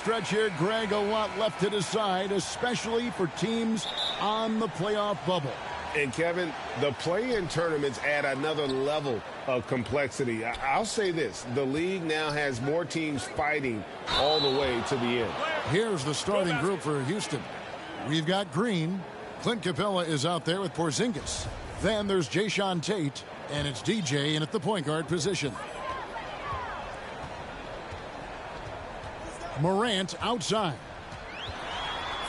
Stretch here, Greg, a lot left to decide, especially for teams on the playoff bubble. And, Kevin, the play-in tournaments add another level of complexity. I'll say this. The league now has more teams fighting all the way to the end. Here's the starting group for Houston. We've got Green. Clint Capella is out there with Porzingis. Then there's Jayshawn Tate, and it's DJ in at the point guard position. Morant outside.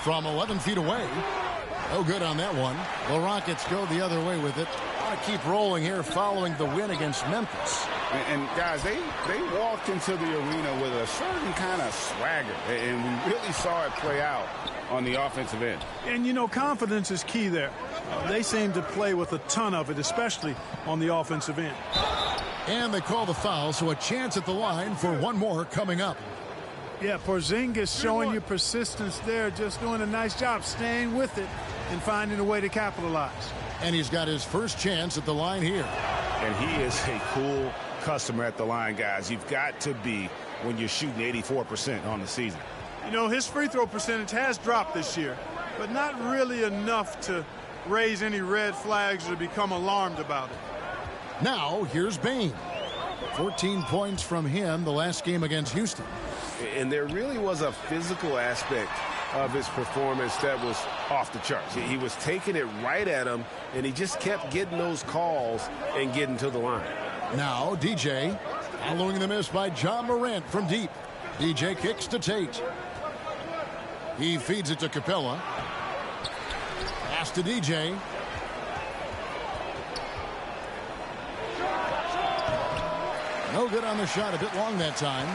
From 11 feet away. No good on that one. The Rockets go the other way with it. Want to keep rolling here following the win against Memphis. And guys, they walked into the arena with a certain kind of swagger, and we really saw it play out on the offensive end. And, you know, confidence is key there. They seem to play with a ton of it, especially on the offensive end. And they call the foul, so a chance at the line for one more coming up. Yeah, Porzingis showing you persistence there, just doing a nice job staying with it and finding a way to capitalize. And he's got his first chance at the line here. And he is a cool customer at the line, guys. You've got to be when you're shooting 84% on the season. You know, his free throw percentage has dropped this year, but not really enough to raise any red flags or become alarmed about it. Now, here's Bane. 14 points from him the last game against Houston. And there really was a physical aspect of his performance that was off the charts. He was taking it right at him, and he just kept getting those calls and getting to the line. Now, DJ, following the miss by John Morant from deep. DJ kicks to Tate. He feeds it to Capella. Pass to DJ. No good on the shot, a bit long that time.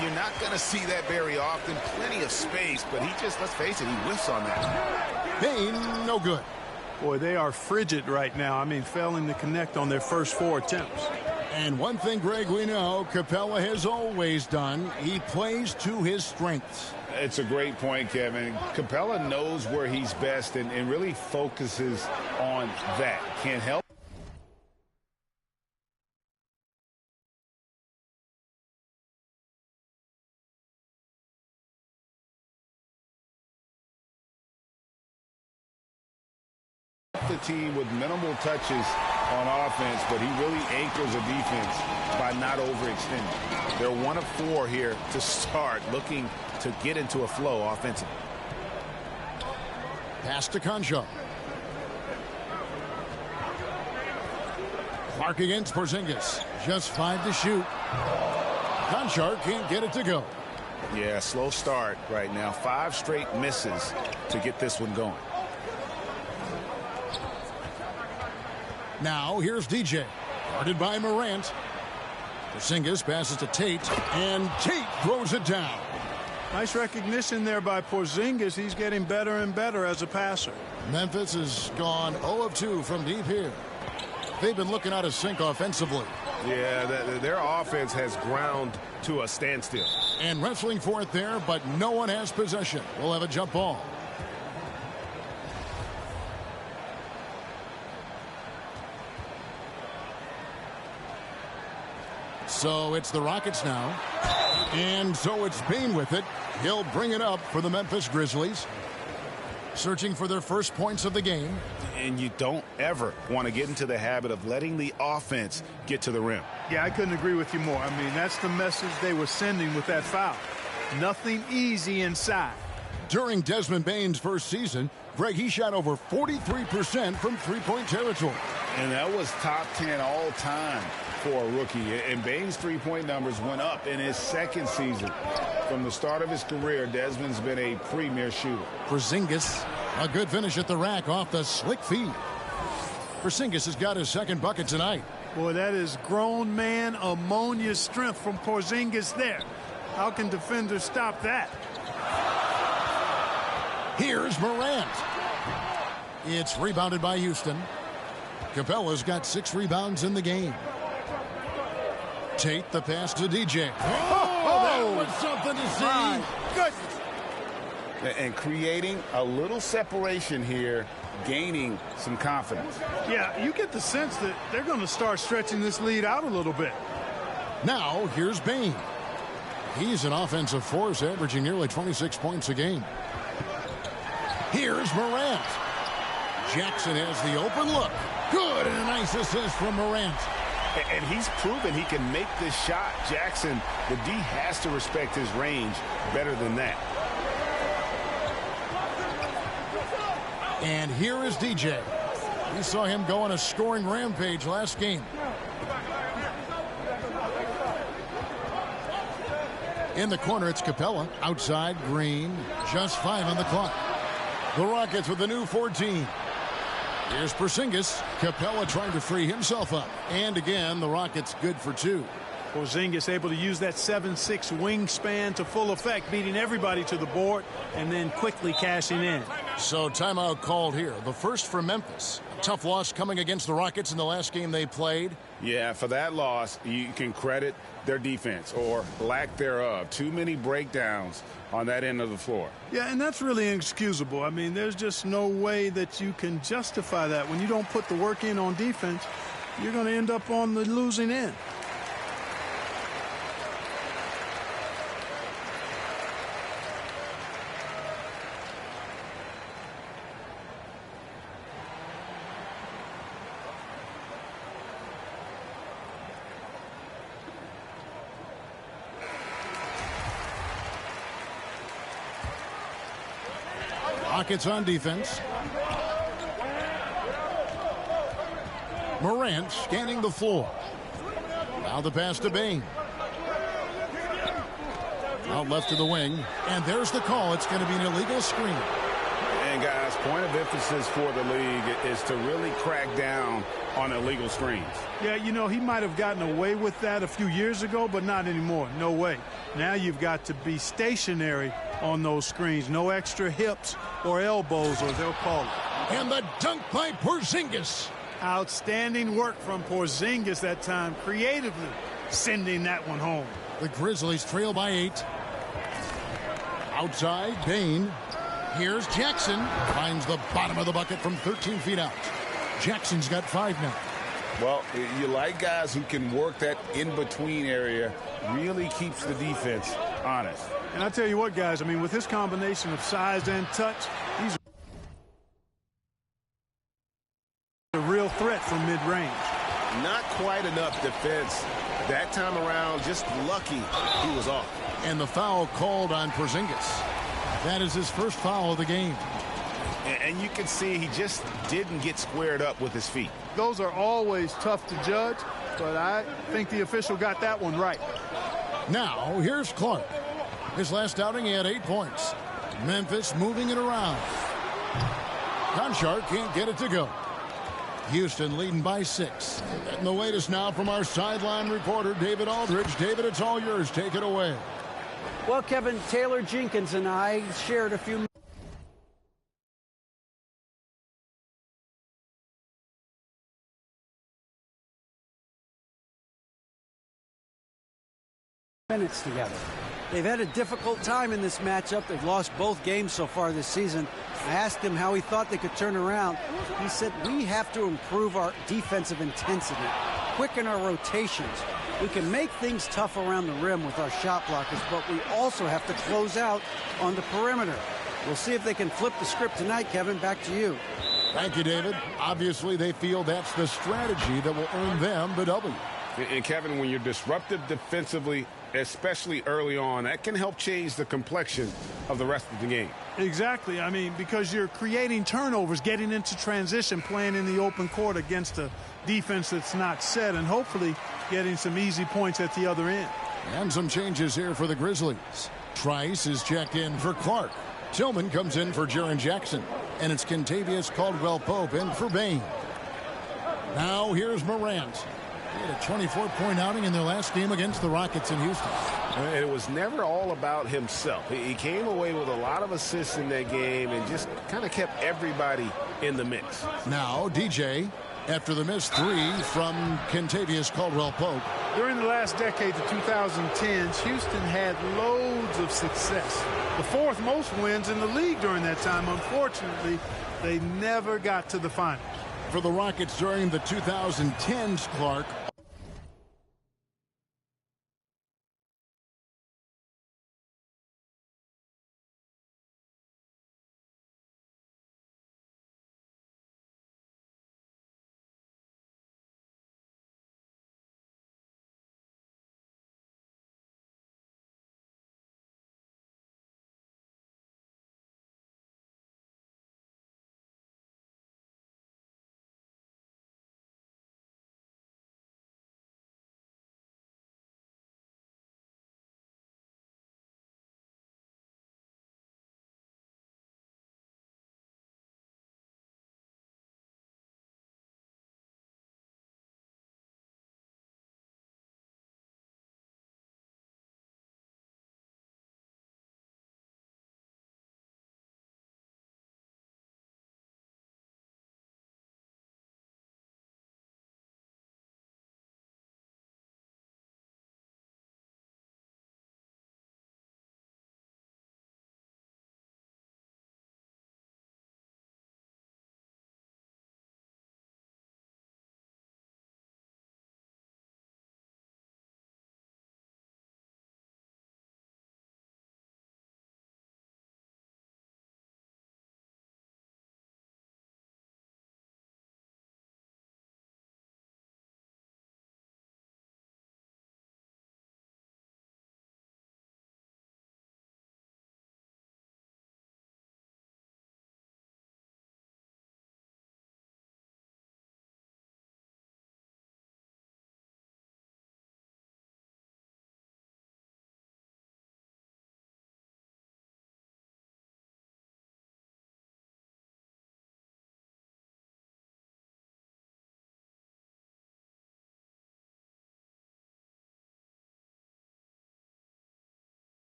You're not going to see that very often. Plenty of space, but he just, let's face it, he whiffs on that. Bane, no good. Boy, they are frigid right now. I mean, failing to connect on their first 4 attempts. And one thing, Greg, we know Capella has always done. He plays to his strengths. It's a great point, Kevin. Capella knows where he's best and really focuses on that. Can't help the team with minimal touches on offense, but he really anchors a defense by not overextending. They're 1 of 4 here to start, looking to get into a flow offensively. Pass to Concho. Clark against Porzingis. Just 5 to shoot. Conchar can't get it to go. Yeah, slow start right now. 5 straight misses to get this one going. Now, here's DJ. Guarded by Morant. Porzingis passes to Tate, and Tate throws it down. Nice recognition there by Porzingis. He's getting better and better as a passer. Memphis has gone 0 of 2 from deep here. They've been looking out of sync offensively. Yeah, their offense has ground to a standstill. And wrestling for it there, but no one has possession. We'll have a jump ball. So it's the Rockets now. And so it's Bane with it. He'll bring it up for the Memphis Grizzlies. Searching for their first points of the game. And you don't ever want to get into the habit of letting the offense get to the rim. Yeah, I couldn't agree with you more. I mean, that's the message they were sending with that foul. Nothing easy inside. During Desmond Bane's first season, Greg, he shot over 43% from three-point territory. And that was top 10 all time for a rookie. And Bane's three-point numbers went up in his second season. From the start of his career, Desmond's been a premier shooter. Porzingis, a good finish at the rack off the slick feed. Porzingis has got his second bucket tonight. Boy, that is grown man ammonia strength from Porzingis there. How can defenders stop that? Here's Morant. It's rebounded by Houston. Capella's got 6 rebounds in the game. Tate the pass to DJ. That was something to see. My goodness. And creating a little separation here, gaining some confidence. Yeah, you get the sense that they're going to start stretching this lead out a little bit. Now, here's Bane. He's an offensive force, averaging nearly 26 points a game. Here's Morant. Jackson has the open look. Good, and a nice assist from Morant. And he's proven he can make this shot. Jackson, the D has to respect his range better than that. And here is DJ. We saw him go on a scoring rampage last game. In the corner, it's Capella. Outside, Green. Just 5 on the clock. The Rockets with the new 14. Here's Porzingis. Capella trying to free himself up. And again, the Rockets good for 2. Porzingis able to use that 7'6" wingspan to full effect, beating everybody to the board and then quickly cashing in. So timeout called here. The first for Memphis. A tough loss coming against the Rockets in the last game they played. Yeah, for that loss, you can credit their defense or lack thereof. Too many breakdowns on that end of the floor. Yeah, and that's really inexcusable. I mean, there's just no way that you can justify that. When you don't put the work in on defense, you're going to end up on the losing end. Rockets on defense. Morant scanning the floor. Now the pass to Bain. Out left to the wing. And there's the call. It's going to be an illegal screen. And guys, point of emphasis for the league is to really crack down on illegal screens. Yeah, you know, he might have gotten away with that a few years ago, but not anymore. No way. Now you've got to be stationary on those screens. No extra hips or elbows, or they'll call it. And the dunk by Porzingis. Outstanding work from Porzingis that time, creatively sending that one home. The Grizzlies trail by 8. Outside, Bain. Here's Jackson. Finds the bottom of the bucket from 13 feet out. Jackson's got 5 now. Well, you like guys who can work that in-between area. Really keeps the defense honest. And I tell you what, guys, I mean, with this combination of size and touch, he's a real threat from mid-range. Not quite enough defense that time around. Just lucky he was off. And the foul called on Porzingis. That is his first foul of the game. And you can see he just didn't get squared up with his feet. Those are always tough to judge, but I think the official got that one right. Now, here's Clark. His last outing, he had 8 points. Memphis moving it around. Conchar can't get it to go. Houston leading by 6. And the latest now from our sideline reporter, David Aldridge. David, it's all yours. Take it away. Well, Kevin, Taylor Jenkins and I shared a few minutes together. They've had a difficult time in this matchup. They've lost both games so far this season. I asked him how he thought they could turn around. He said, we have to improve our defensive intensity, quicken our rotations. We can make things tough around the rim with our shot blockers, but we also have to close out on the perimeter. We'll see if they can flip the script tonight, Kevin. Back to you. Thank you, David. Obviously, they feel that's the strategy that will earn them the W. And Kevin, when you're disruptive defensively, especially early on, that can help change the complexion of the rest of the game. Exactly. I mean, because you're creating turnovers, getting into transition, playing in the open court against a defense that's not set, and hopefully getting some easy points at the other end. And some changes here for the Grizzlies. Trice is checked in for Clark. Tillman comes in for Jaren Jackson. And it's Kentavious Caldwell-Pope in for Bain. Now here's Morant. He had a 24-point outing in their last game against the Rockets in Houston. And it was never all about himself. He came away with a lot of assists in that game and just kind of kept everybody in the mix. Now DJ, after the missed 3 from Kentavious Caldwell-Pope. During the last decade, the 2010s, Houston had loads of success. The 4th most wins in the league during that time. Unfortunately, they never got to the final. For the Rockets during the 2010s, Clark,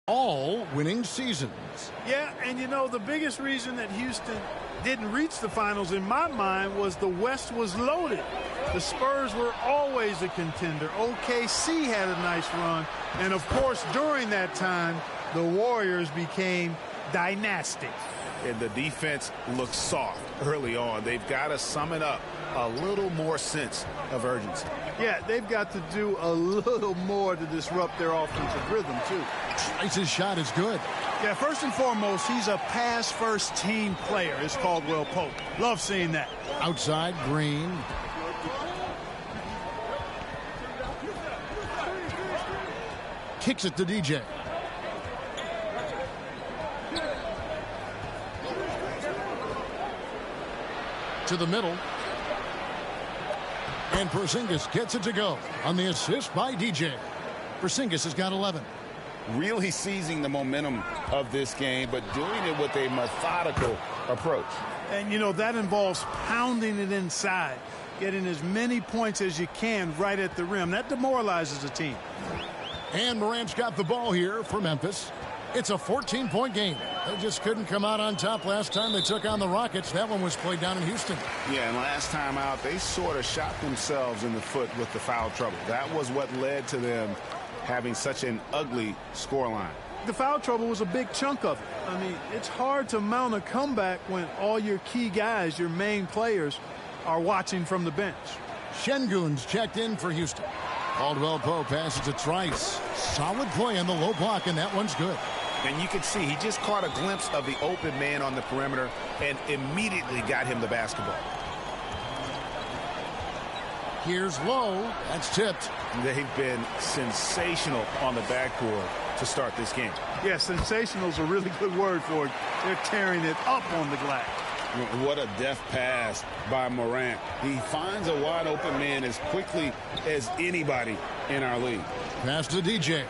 all winning seasons. Yeah, and you know, the biggest reason that Houston didn't reach the finals in my mind was the West was loaded. The Spurs were always a contender. OKC had a nice run. And, of course, during that time, the Warriors became dynastic. And the defense looks soft early on. They've got to sum it up a little more sense of urgency. Yeah, they've got to do a little more to disrupt their offensive rhythm, too. Trice's shot is good. Yeah, first and foremost, he's a pass-first team player, is Caldwell Pope. Love seeing that. Outside, Green. Kicks it to DJ. To the middle. And Porzingis gets it to go on the assist by DJ. Porzingis has got 11. Really seizing the momentum of this game, but doing it with a methodical approach. And, you know, that involves pounding it inside, getting as many points as you can right at the rim. That demoralizes a team. And Morant's got the ball here for Memphis. It's a 14-point game. They just couldn't come out on top last time they took on the Rockets. That one was played down in Houston. Yeah, and last time out, they sort of shot themselves in the foot with the foul trouble. That was what led to them having such an ugly scoreline. The foul trouble was a big chunk of it. I mean, it's hard to mount a comeback when all your key guys, your main players, are watching from the bench. Şengün's checked in for Houston. Caldwell Pope passes to Trice. Solid play on the low block, and that one's good. And you can see he just caught a glimpse of the open man on the perimeter and immediately got him the basketball. Here's Lowe. That's tipped. They've been sensational on the backboard to start this game. Yeah, sensational is a really good word for it. They're tearing it up on the glass. What a deft pass by Morant. He finds a wide open man as quickly as anybody in our league. Pass to DJ.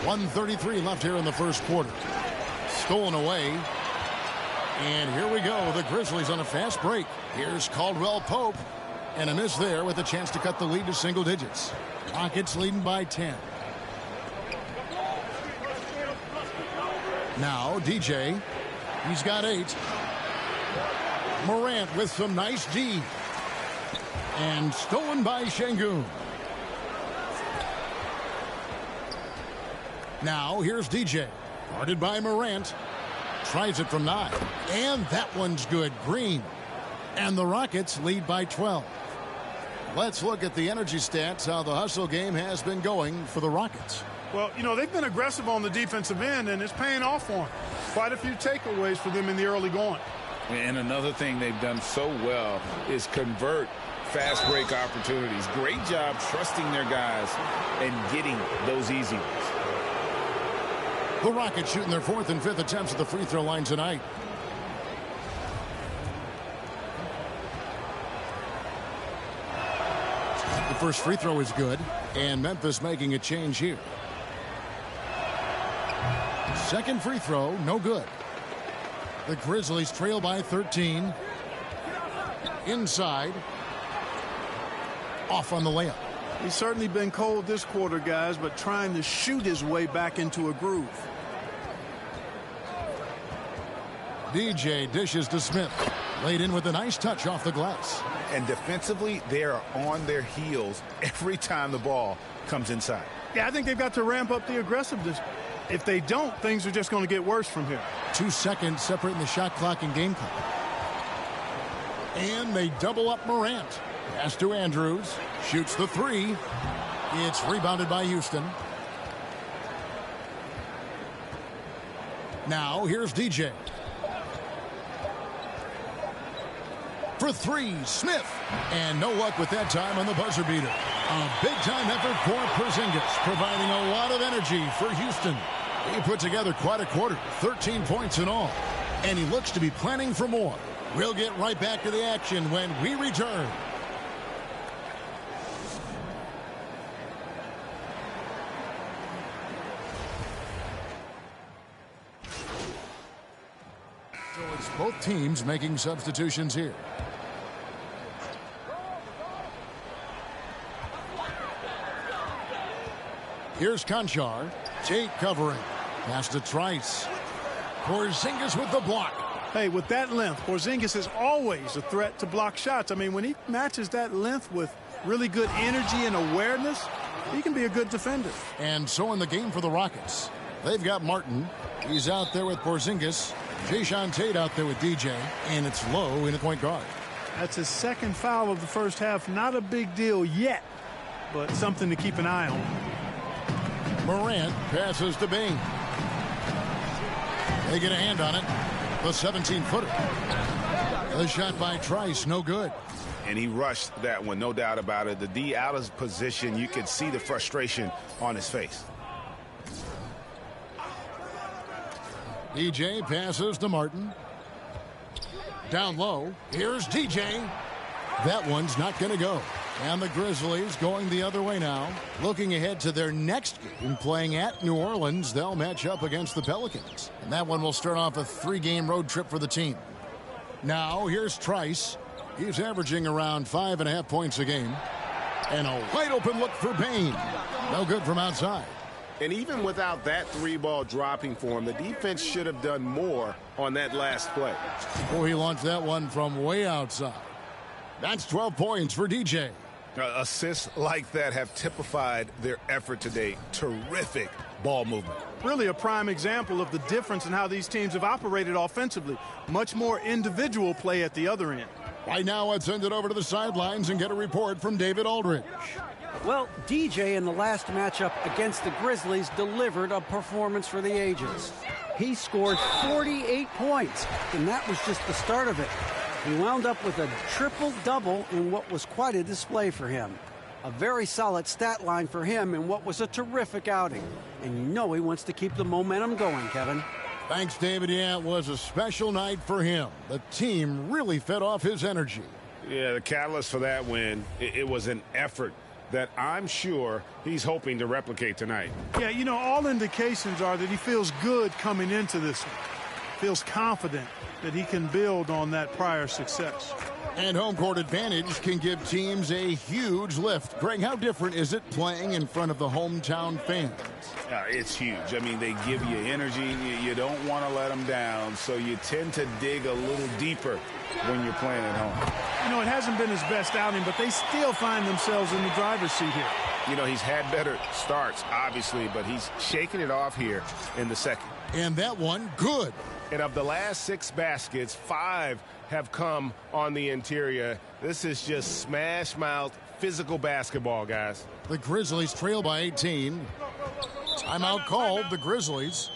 1:33 left here in the first quarter. Stolen away. And here we go. The Grizzlies on a fast break. Here's Caldwell Pope. And a miss there with a chance to cut the lead to single digits. Rockets leading by 10. Now DJ. He's got 8. Morant with some nice D. And stolen by Şengün. Now here's DJ. Guarded by Morant. Tries it from 9. And that one's good. Green. And the Rockets lead by 12. Let's look at the energy stats, how the hustle game has been going for the Rockets. Well, you know, they've been aggressive on the defensive end, and it's paying off for them. Quite a few takeaways for them in the early going. And another thing they've done so well is convert fast break opportunities. Great job trusting their guys and getting those easy ones. The Rockets shooting their 4th and 5th attempts at the free throw line tonight. The first free throw is good, and Memphis making a change here. Second free throw, no good. The Grizzlies trail by 13. Inside. Off on the layup. He's certainly been cold this quarter, guys, but trying to shoot his way back into a groove. DJ dishes to Smith. Laid in with a nice touch off the glass. And defensively, they are on their heels every time the ball comes inside. Yeah, I think they've got to ramp up the aggressiveness. If they don't, things are just going to get worse from here. 2 seconds separating the shot clock and game clock. And they double up Morant. Pass to Andrews. Shoots the 3. It's rebounded by Houston. Now here's DJ. For 3, Smith. And no luck with that time on the buzzer beater. A big-time effort for Porzingis, providing a lot of energy for Houston. He put together quite a quarter, 13 points in all. And he looks to be planning for more. We'll get right back to the action when we return. So it's both teams making substitutions here. Here's Conchar. Tate covering. Pass to Trice. Porzingis with the block. Hey, with that length, Porzingis is always a threat to block shots. I mean, when he matches that length with really good energy and awareness, he can be a good defender. And so in the game for the Rockets, they've got Martin. He's out there with Porzingis. Jayshawn Tate out there with DJ. And it's Lowe in at point guard. That's his second foul of the first half. Not a big deal yet, but something to keep an eye on. Morant passes to Bain. They get a hand on it. The 17-footer. The shot by Trice, no good. And he rushed that one, no doubt about it. The D out of position. You could see the frustration on his face. DJ passes to Martin. Down low. Here's DJ. That one's not going to go. And the Grizzlies going the other way now. Looking ahead to their next game, playing at New Orleans. They'll match up against the Pelicans. And that one will start off a 3-game road trip for the team. Now, here's Trice. He's averaging around 5.5 points a game. And a wide open look for Bain. No good from outside. And even without that 3-ball dropping for him, the defense should have done more on that last play. Oh, he launched that one from way outside. That's 12 points for DJ. Assists like that have typified their effort today. Terrific ball movement. Really a prime example of the difference in how these teams have operated offensively. Much more individual play at the other end. Right now, let's send it over to the sidelines and get a report from David Aldridge. Well, DJ in the last matchup against the Grizzlies delivered a performance for the ages. He scored 48 points, and that was just the start of it. He wound up with a triple-double in what was quite a display for him. A very solid stat line for him in what was a terrific outing. And you know he wants to keep the momentum going, Kevin. Thanks, David. Yeah, it was a special night for him. The team really fed off his energy. Yeah, the catalyst for that win, it was an effort that I'm sure he's hoping to replicate tonight. Yeah, you know, all indications are that he feels good coming into this one. Feels confident that he can build on that prior success. And home court advantage can give teams a huge lift. Greg, how different is it playing in front of the hometown fans? It's huge. I mean, they give you energy. You don't want to let them down, so you tend to dig a little deeper when you're playing at home. You know, it hasn't been his best outing, but they still find themselves in the driver's seat here. You know, he's had better starts, obviously, but he's shaking it off here in the second. And that one, good. And of the last 6 baskets, 5 have come on the interior. This is just smash-mouth physical basketball, guys. The Grizzlies trail by 18. Timeout called, the Grizzlies.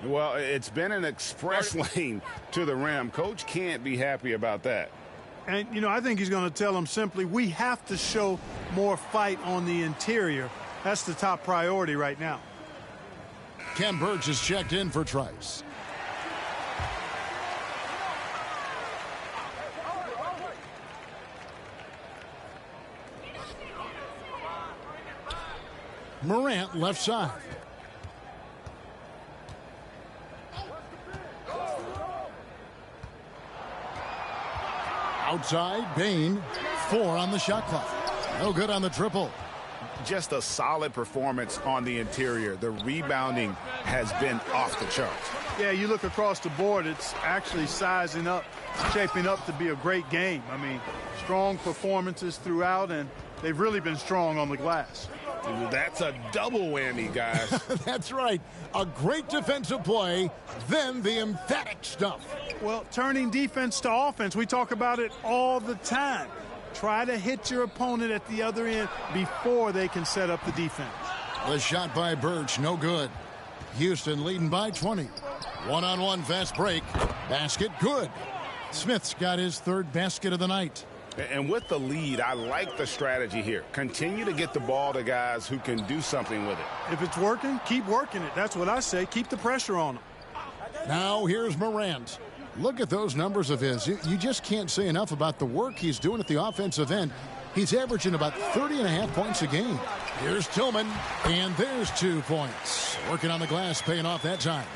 Well, it's been an express lane to the rim. Coach can't be happy about that. And, you know, I think he's going to tell them simply, we have to show more fight on the interior. That's the top priority right now. Ken Burch is checked in for Trice. Morant left side. Outside, Bain. 4 on the shot clock. No good on the triple. Just a solid performance on the interior. The rebounding has been off the charts. Yeah, you look across the board, it's actually sizing up, shaping up to be a great game. I mean, strong performances throughout, and they've really been strong on the glass. That's a double whammy, guys. That's right. A great defensive play, then the emphatic stuff. Well, turning defense to offense, we talk about it all the time. Try to hit your opponent at the other end before they can set up the defense. The shot by Burch, no good. Houston leading by 20. One-on-one fast break. Basket, good. Smith's got his 3rd basket of the night. And with the lead, I like the strategy here. Continue to get the ball to guys who can do something with it. If it's working, keep working it. That's what I say. Keep the pressure on them. Now here's Morant. Look at those numbers of his. You just can't say enough about the work he's doing at the offensive end. He's averaging about 30.5 points a game. Here's Tillman, and there's 2 points. Working on the glass, paying off that time.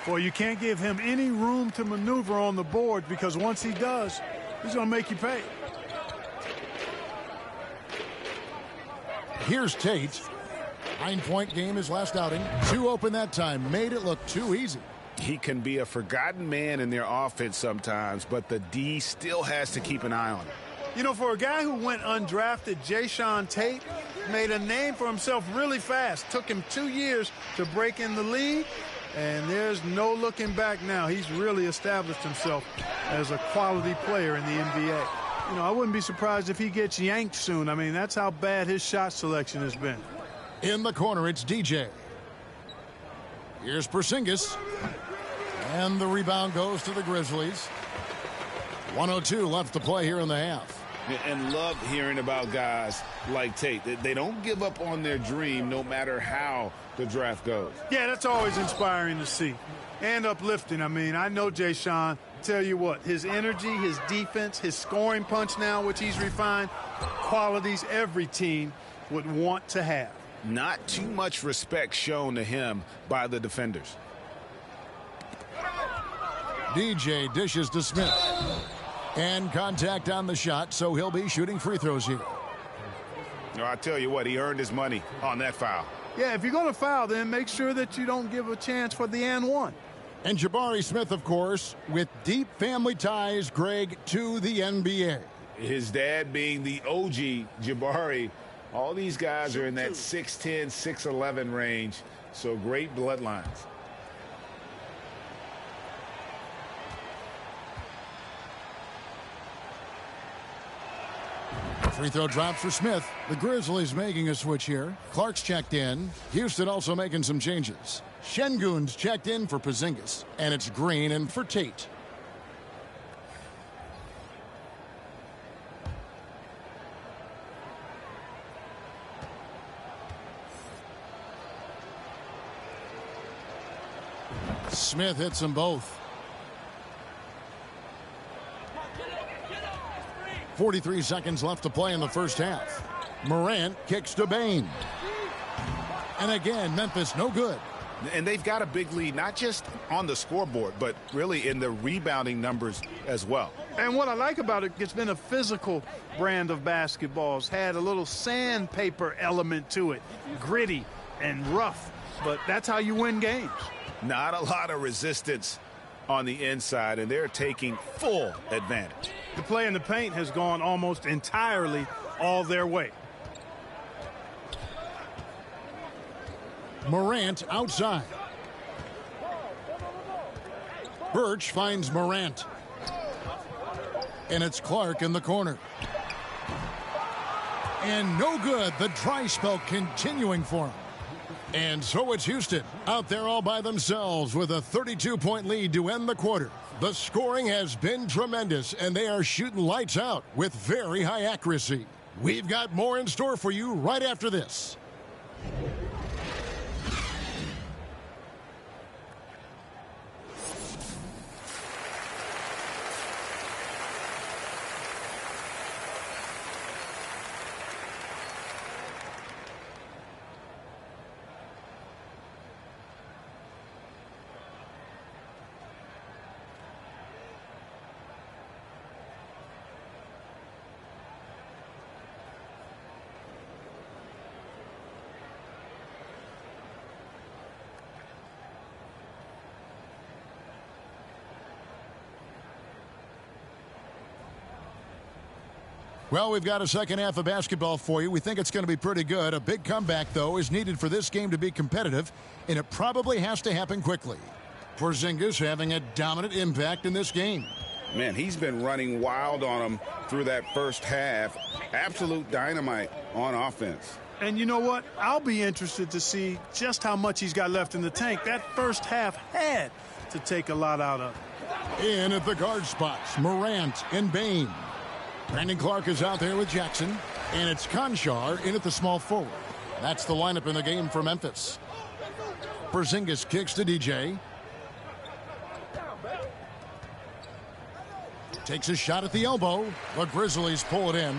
Boy, you can't give him any room to maneuver on the board, because once he does, he's going to make you pay. Here's Tate. 9-point game his last outing. 2 open that time. Made it look too easy. He can be a forgotten man in their offense sometimes, but the D still has to keep an eye on him. You know, for a guy who went undrafted, Jayshawn Tate made a name for himself really fast. Took him 2 years to break in the league, and there's no looking back now. He's really established himself as a quality player in the NBA. You know, I wouldn't be surprised if he gets yanked soon. I mean, that's how bad his shot selection has been. In the corner, it's DJ. Here's Porzingis. And the rebound goes to the Grizzlies. 1:02 left to play here in the half. And love hearing about guys like Tate. They don't give up on their dream no matter how the draft goes. Yeah, that's always inspiring to see. And uplifting. I mean, I know Jayshawn. Tell you what, his energy, his defense, his scoring punch now, which he's refined, qualities every team would want to have. Not too much respect shown to him by the defenders. DJ dishes to Smith. And contact on the shot, so he'll be shooting free throws here. I tell you what, he earned his money on that foul. Yeah, if you're going to foul, then make sure that you don't give a chance for the and one. And Jabari Smith, of course, with deep family ties, Greg, to the NBA. His dad being the OG Jabari. All these guys are in that 6'10", 6'11" range, so great bloodlines. Free throw drops for Smith. The Grizzlies making a switch here. Clark's checked in. Houston also making some changes. Şengün's checked in for Porzingis. And it's Green in for Tate. Smith hits them both. 43 seconds left to play in the first half. Morant kicks to Bane. And again, Memphis no good. And they've got a big lead, not just on the scoreboard, but really in the rebounding numbers as well. And what I like about it, it's been a physical brand of basketball. It's had a little sandpaper element to it. Gritty and rough, but that's how you win games. Not a lot of resistance on the inside, and they're taking full advantage. The play in the paint has gone almost entirely all their way. Morant outside. Birch finds Morant. And it's Clark in the corner. And no good. The dry spell continuing for him. And so it's Houston out there all by themselves with a 32-point lead to end the quarter. The scoring has been tremendous, and they are shooting lights out with very high accuracy. We've got more in store for you right after this. Well, we've got a second half of basketball for you. We think it's going to be pretty good. A big comeback, though, is needed for this game to be competitive, and it probably has to happen quickly. Porzingis having a dominant impact in this game. Man, he's been running wild on them through that first half. Absolute dynamite on offense. And you know what? I'll be interested to see just how much he's got left in the tank. That first half had to take a lot out of it. In at the guard spots, Morant and Bane. Brandon Clark is out there with Jackson, and it's Conchar in at the small forward. That's the lineup in the game for Memphis. Porzingis kicks to DJ. Takes a shot at the elbow. The Grizzlies pull it in.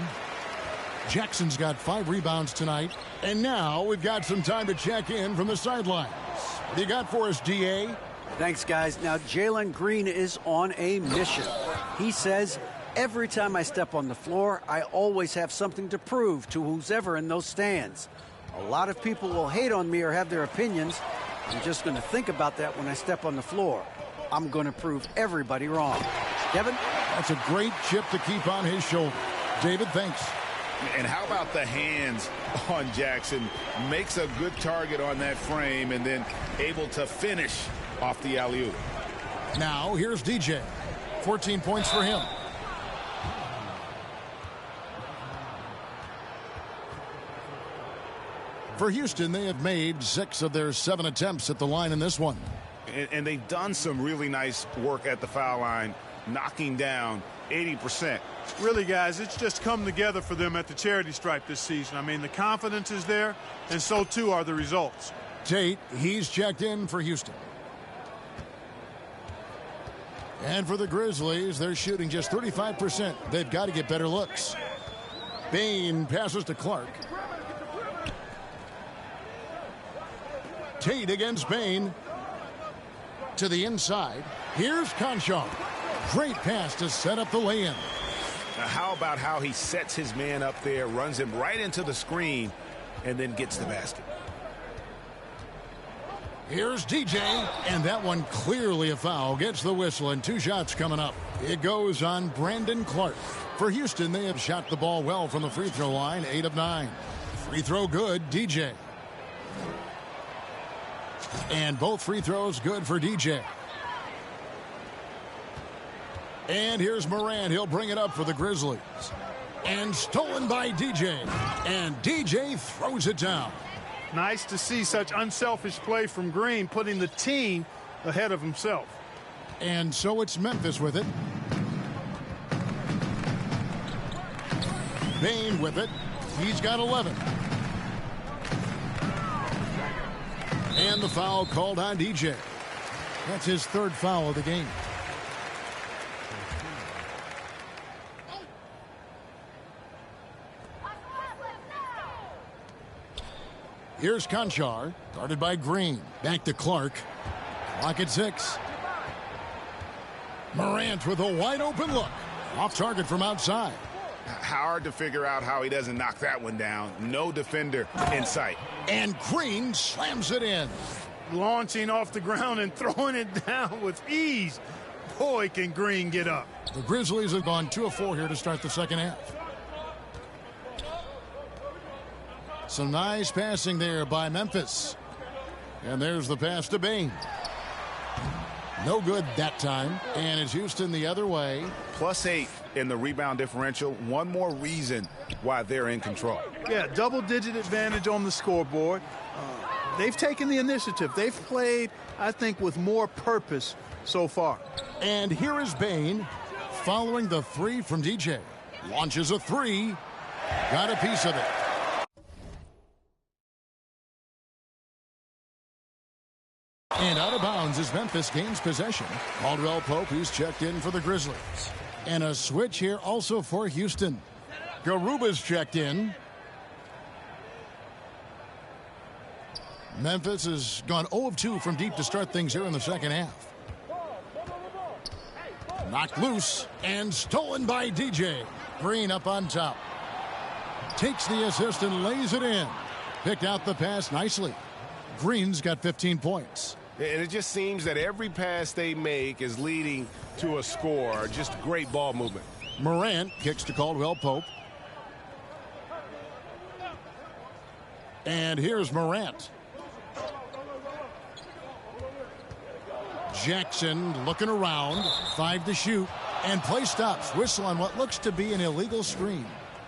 Jackson's got 5 rebounds tonight. And now we've got some time to check in from the sidelines. What do you got for us, DA? Thanks, guys. Now, Jalen Green is on a mission. He says, every time I step on the floor, I always have something to prove to who's ever in those stands. A lot of people will hate on me or have their opinions. I'm just going to think about that when I step on the floor. I'm going to prove everybody wrong. Kevin? That's a great chip to keep on his shoulder. David, thanks. And how about the hands on Jackson? Makes a good target on that frame and then able to finish off the alley-oop. Now, here's DJ. 14 points for him. For Houston, they have made 6 of their 7 attempts at the line in this one. And they've done some really nice work at the foul line, knocking down 80%. Really, guys, it's just come together for them at the charity stripe this season. I mean, the confidence is there, and so too are the results. Tate, he's checked in for Houston. And for the Grizzlies, they're shooting just 35%. They've got to get better looks. Bain passes to Clark. Tate against Bain. To the inside. Here's Conchar. Great pass to set up the lay-in. Now, how about how he sets his man up there, runs him right into the screen, and then gets the basket. Here's DJ, and that one clearly a foul. Gets the whistle, and 2 shots coming up. It goes on Brandon Clark. For Houston, they have shot the ball well from the free throw line, 8 of 9. Free throw good, DJ. And both free throws good for DJ. And here's Morant. He'll bring it up for the Grizzlies. And stolen by DJ. And DJ throws it down. Nice to see such unselfish play from Green, putting the team ahead of himself. And so it's Memphis with it. Bain with it. He's got 11. And the foul called on DJ. That's his 3rd foul of the game. Here's Conchar, guarded by Green. Back to Clark. Clock at 6. Morant with a wide open look. Off target from outside. Hard to figure out how he doesn't knock that one down. No defender in sight. And Green slams it in. Launching off the ground and throwing it down with ease. Boy, can Green get up. The Grizzlies have gone 2 of 4 here to start the second half. Some nice passing there by Memphis. And there's the pass to Bain. No good that time. And it's Houston the other way. +8 in the rebound differential. One more reason why they're in control. Yeah, double-digit advantage on the scoreboard. They've taken the initiative. They've played, I think, with more purpose so far. And here is Bain following the 3 from DJ. Launches a 3. Got a piece of it. And out of bounds as Memphis gains possession. Caldwell Pope, who's checked in for the Grizzlies. And a switch here also for Houston. Garuba's checked in. Memphis has gone 0 of 2 from deep to start things here in the second half. Knocked loose and stolen by DJ. Green up on top. Takes the assist and lays it in. Picked out the pass nicely. Green's got 15 points. And it just seems that every pass they make is leading to a score. Just great ball movement. Morant kicks to Caldwell Pope. And here's Morant. Jackson looking around. 5 to shoot. And play stops. Whistle on what looks to be an illegal screen.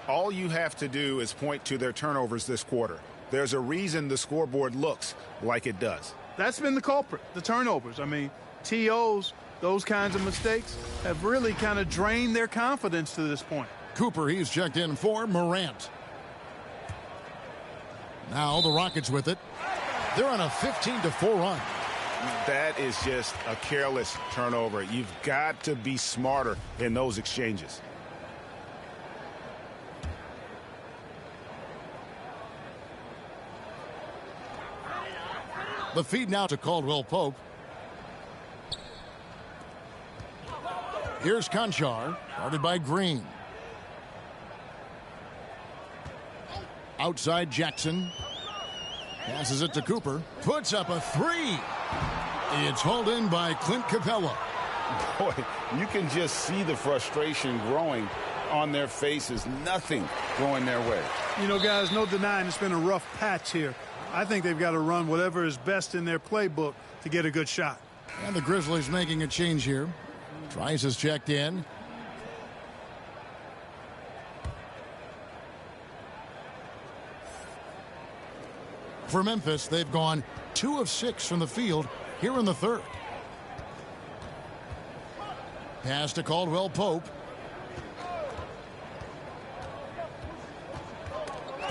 All you have to do is point to their turnovers this quarter. There's a reason the scoreboard looks like it does. That's been the culprit, the turnovers. I mean, TOs, those kinds of mistakes have really kind of drained their confidence to this point. Cooper, he's checked in for Morant. Now the Rockets with it. They're on a 15-4 run. That is just a careless turnover. You've got to be smarter in those exchanges. The feed now to Caldwell Pope. Here's Conchar, guarded by Green. Outside Jackson. Passes it to Cooper. Puts up a three. It's hauled in by Clint Capella. Boy, you can just see the frustration growing on their faces. Nothing going their way. You know, guys, no denying it's been a rough patch here. I think they've got to run whatever is best in their playbook to get a good shot. And the Grizzlies making a change here. Trice has checked in. For Memphis, they've gone 2 of 6 from the field here in the third. Pass to Caldwell Pope.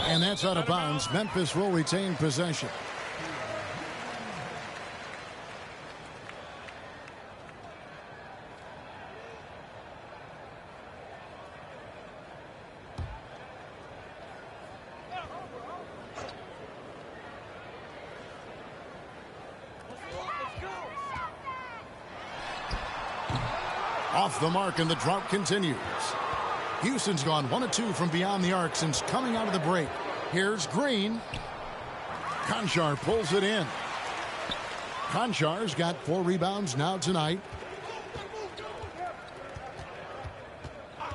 And that's out of bounds. Memphis will retain possession. Off the mark, and the drought continues. Houston's gone 1 of 2 from beyond the arc since coming out of the break. Here's Green. Conchar pulls it in. Conchar's got 4 rebounds now tonight.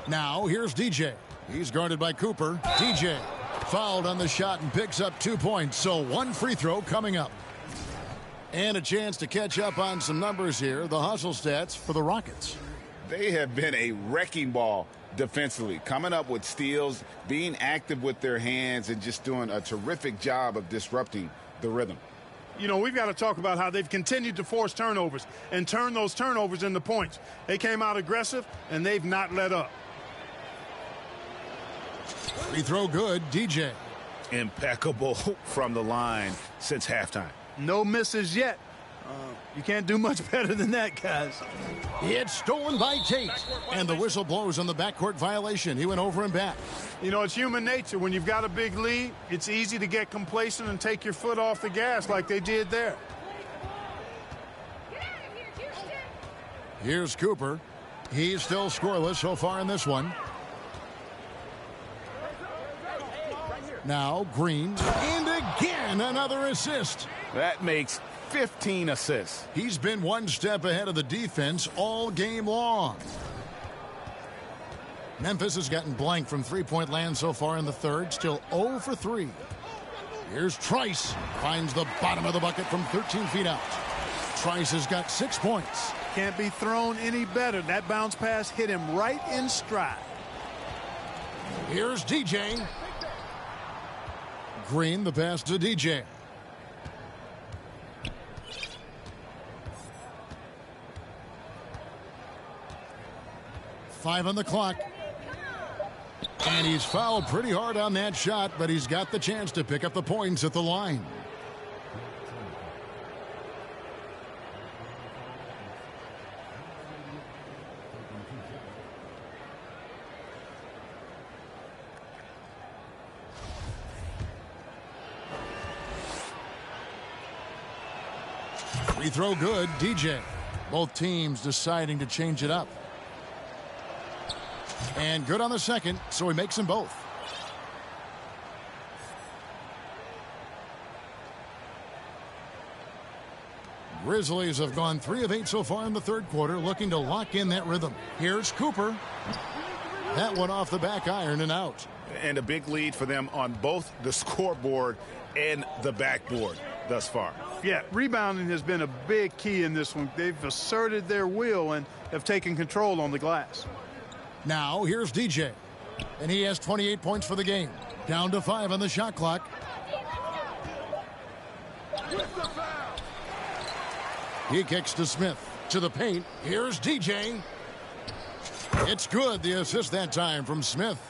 Now here's DJ. He's guarded by Cooper. DJ fouled on the shot and picks up 2 points. So 1 free throw coming up. And a chance to catch up on some numbers here. The hustle stats for the Rockets. They have been a wrecking ball defensively, coming up with steals, being active with their hands, and just doing a terrific job of disrupting the rhythm. You know, we've got to talk about how they've continued to force turnovers and turn those turnovers into points. They came out aggressive, and they've not let up. Free throw good, DJ. Impeccable from the line since halftime. No misses yet. You can't do much better than that, guys. It's stolen by Tate. And the whistle blows on the backcourt violation. He went over and back. You know, it's human nature. When you've got a big lead, it's easy to get complacent and take your foot off the gas like they did there. Here's Cooper. He's still scoreless so far in this one. Now Green. And again, another assist. That makes 15 assists. He's been 1 step ahead of the defense all game long. Memphis has gotten blank from three-point land so far in the third. Still 0 for 3. Here's Trice. Finds the bottom of the bucket from 13 feet out. Trice has got 6 points. Can't be thrown any better. That bounce pass hit him right in stride. Here's DJ. Green, the pass to DJ. Five on the clock. And he's fouled pretty hard on that shot, but he's got the chance to pick up the points at the line. Free throw good, DJ. Both teams deciding to change it up. And good on the second, so he makes them both. Grizzlies have gone 3 of 8 so far in the third quarter, looking to lock in that rhythm. Here's Cooper. That one off the back iron and out. And a big lead for them on both the scoreboard and the backboard thus far. Yeah, rebounding has been a big key in this one. They've asserted their will and have taken control on the glass. Now here's DJ. And he has 28 points for the game. Down to 5 on the shot clock. He kicks to Smith. To the paint. Here's DJ. It's good. The assist that time from Smith.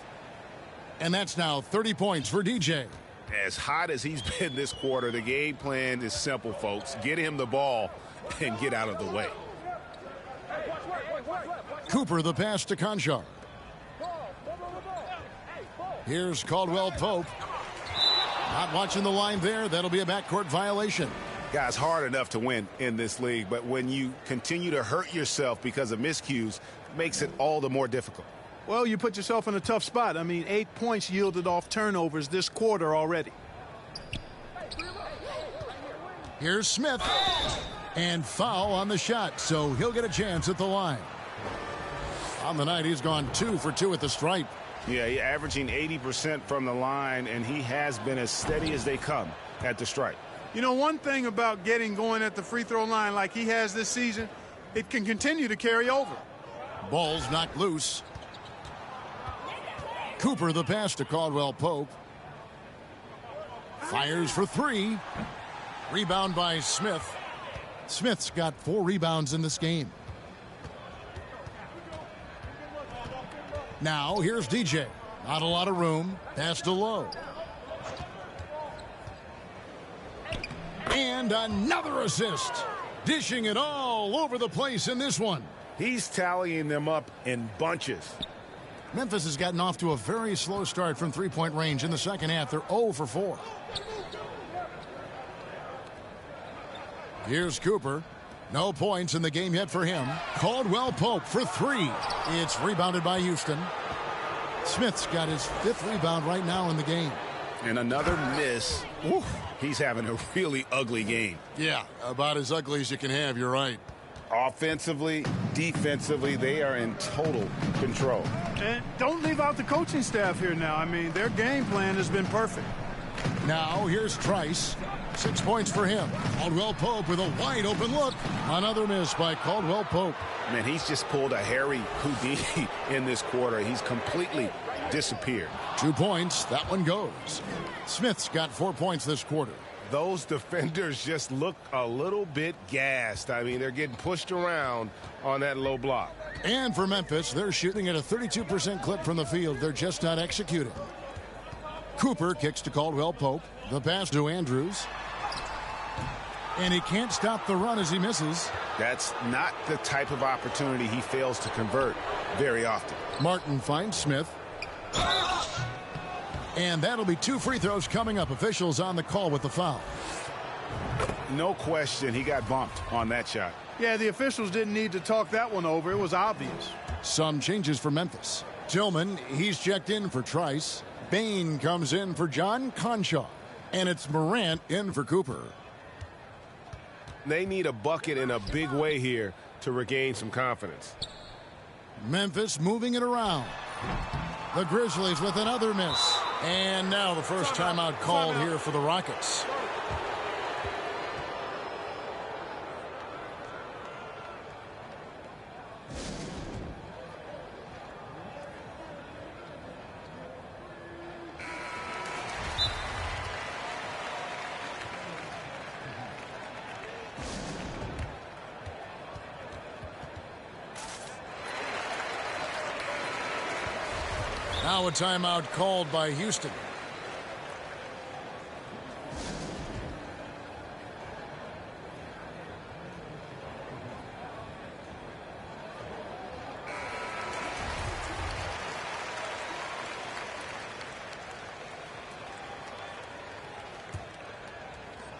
And that's now 30 points for DJ. As hot as he's been this quarter, the game plan is simple, folks. Get him the ball and get out of the way. Cooper, the pass to Conchar. Here's Caldwell Pope. Not watching the line there. That'll be a backcourt violation. Guys, hard enough to win in this league, but when you continue to hurt yourself because of miscues, it makes it all the more difficult. Well, you put yourself in a tough spot. I mean, 8 points yielded off turnovers this quarter already. Here's Smith. And foul on the shot, so he'll get a chance at the line. On the night, he's gone 2 for 2 at the stripe. Yeah, he's averaging 80% from the line, and he has been as steady as they come at the stripe. You know, one thing about getting going at the free throw line like he has this season, it can continue to carry over. Ball's knocked loose. Cooper the pass to Caldwell Pope. Fires for 3. Rebound by Smith. Smith's got 4 rebounds in this game. Now here's DJ. Not a lot of room. Pass to Lowe. And another assist. Dishing it all over the place in this one. He's tallying them up in bunches. Memphis has gotten off to a very slow start from three-point range in the second half. They're 0 for 4. Here's Cooper. No points in the game yet for him. Caldwell Pope for 3. It's rebounded by Houston. Smith's got his 5th rebound right now in the game. And another miss. Oof, he's having a really ugly game. Yeah, about as ugly as you can have, you're right. Offensively, defensively, they are in total control. And don't leave out the coaching staff here now. I mean, their game plan has been perfect. Now here's Trice. 6 points for him. Caldwell Pope with a wide open look. Another miss by Caldwell Pope. Man, he's just pulled a Harry Houdini in this quarter. He's completely disappeared. 2 points. That one goes. Smith's got 4 points this quarter. Those defenders just look a little bit gassed. I mean, they're getting pushed around on that low block. And for Memphis, they're shooting at a 32% clip from the field. They're just not executing. Cooper kicks to Caldwell Pope. The pass to Andrews. And he can't stop the run as he misses. That's not the type of opportunity he fails to convert very often. Martin finds Smith. And that'll be 2 free throws coming up. Officials on the call with the foul. No question he got bumped on that shot. Yeah, the officials didn't need to talk that one over. It was obvious. Some changes for Memphis. Tillman, he's checked in for Trice. Bain comes in for John Conshaw. And it's Morant in for Cooper. They need a bucket in a big way here to regain some confidence. Memphis moving it around. The Grizzlies with another miss. And now the first timeout called here for the Rockets. Now a timeout called by Houston.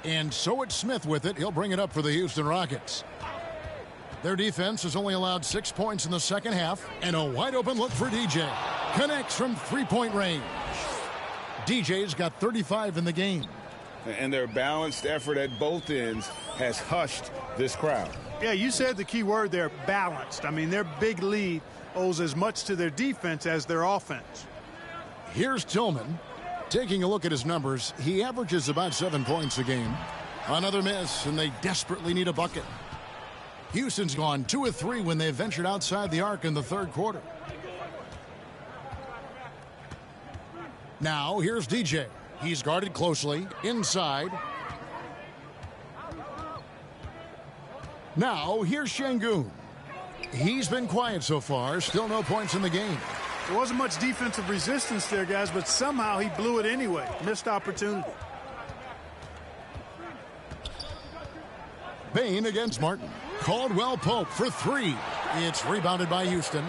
And so it's Smith with it. He'll bring it up for the Houston Rockets. Their defense has only allowed 6 points in the second half. And a wide open look for DJ. Connects from three-point range. DJ's got 35 in the game. And their balanced effort at both ends has hushed this crowd. Yeah, you said the key word there, balanced. I mean, their big lead owes as much to their defense as their offense. Here's Tillman. Taking a look at his numbers, he averages about 7 points a game. Another miss, and they desperately need a bucket. Houston's gone 2 of 3 when they ventured outside the arc in the third quarter. Now, here's DJ. He's guarded closely. Inside. Now, here's Şengün. He's been quiet so far. Still no points in the game. There wasn't much defensive resistance there, guys, but somehow he blew it anyway. Missed opportunity. Bain against Martin. Caldwell Pope for 3. It's rebounded by Houston.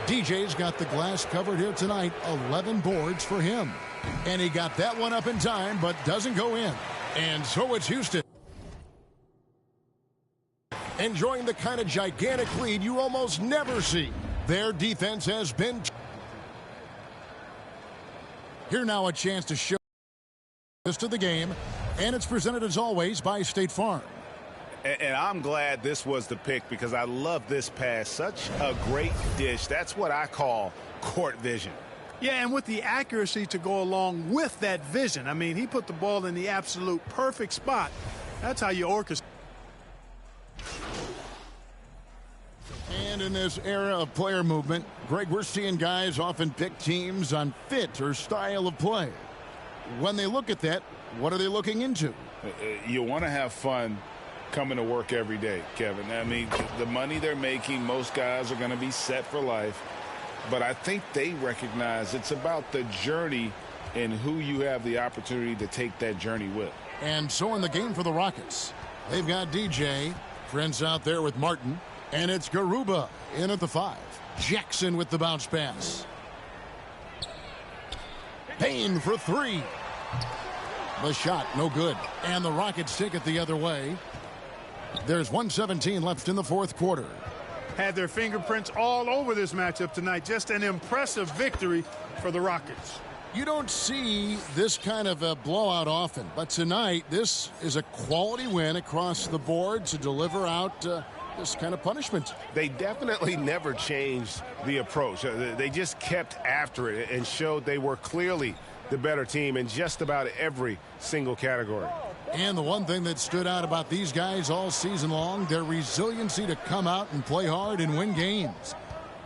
DJ's got the glass covered here tonight. 11 boards for him. And he got that one up in time, but doesn't go in. And so it's Houston. Enjoying the kind of gigantic lead you almost never see. Their defense has been... Here now a chance to show this to the game. And it's presented as always by State Farm. And I'm glad this was the pick because I love this pass. Such a great dish. That's what I call court vision. Yeah, and with the accuracy to go along with that vision. I mean, he put the ball in the absolute perfect spot. That's how you orchestrate. And in this era of player movement, Greg, we're seeing guys often pick teams on fit or style of play. When they look at that, what are they looking into? You want to have fun coming to work every day, Kevin. I mean, the money they're making, most guys are going to be set for life. But I think they recognize it's about the journey and who you have the opportunity to take that journey with. And so in the game for the Rockets, they've got DJ, friends out there with Martin, and it's Garuba in at the 5. Jackson with the bounce pass. Payne for 3. The shot, no good. And the Rockets take it the other way. There's 1:17 left in the fourth quarter. Had their fingerprints all over this matchup tonight. Just an impressive victory for the Rockets. You don't see this kind of a blowout often, but tonight this is a quality win across the board to deliver out this kind of punishment. They definitely never changed the approach. They just kept after it and showed they were clearly the better team in just about every single category. And the one thing that stood out about these guys all season long, their resiliency to come out and play hard and win games.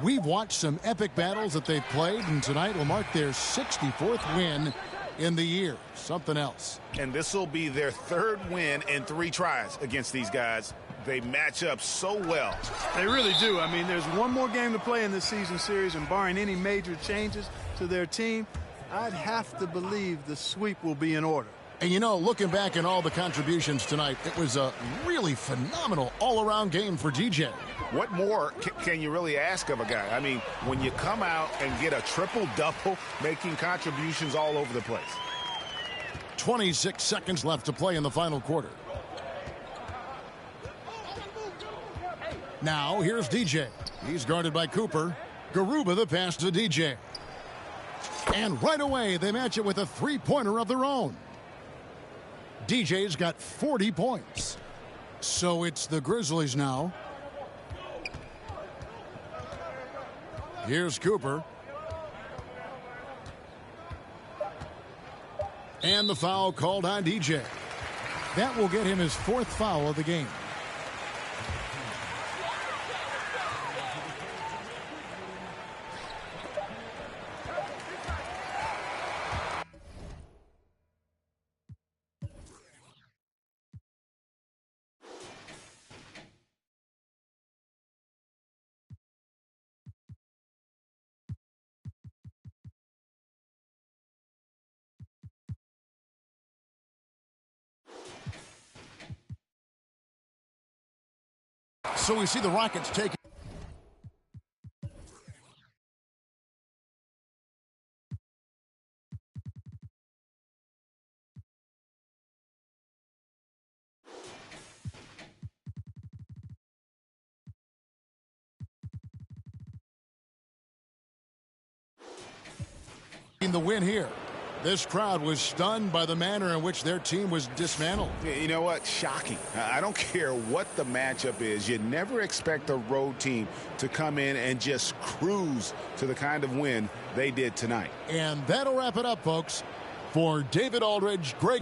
We've watched some epic battles that they've played, and tonight will mark their 64th win in the year. Something else. And this will be their 3rd win in 3 tries against these guys. They match up so well. They really do. I mean, there's one more game to play in this season series, and barring any major changes to their team, I'd have to believe the sweep will be in order. And, you know, looking back at all the contributions tonight, it was a really phenomenal all-around game for DJ. What more can you really ask of a guy? I mean, when you come out and get a triple-double, making contributions all over the place. 26 seconds left to play in the final quarter. Now, here's DJ. He's guarded by Cooper. Garuba the pass to DJ. And right away, they match it with a three-pointer of their own. DJ's got 40 points. So it's the Grizzlies now. Here's Cooper. And the foul called on DJ. That will get him his 4th foul of the game. So we see the Rockets take the win here. This crowd was stunned by the manner in which their team was dismantled. You know what? Shocking. I don't care what the matchup is. You never expect a road team to come in and just cruise to the kind of win they did tonight. And that'll wrap it up, folks. For David Aldridge, Greg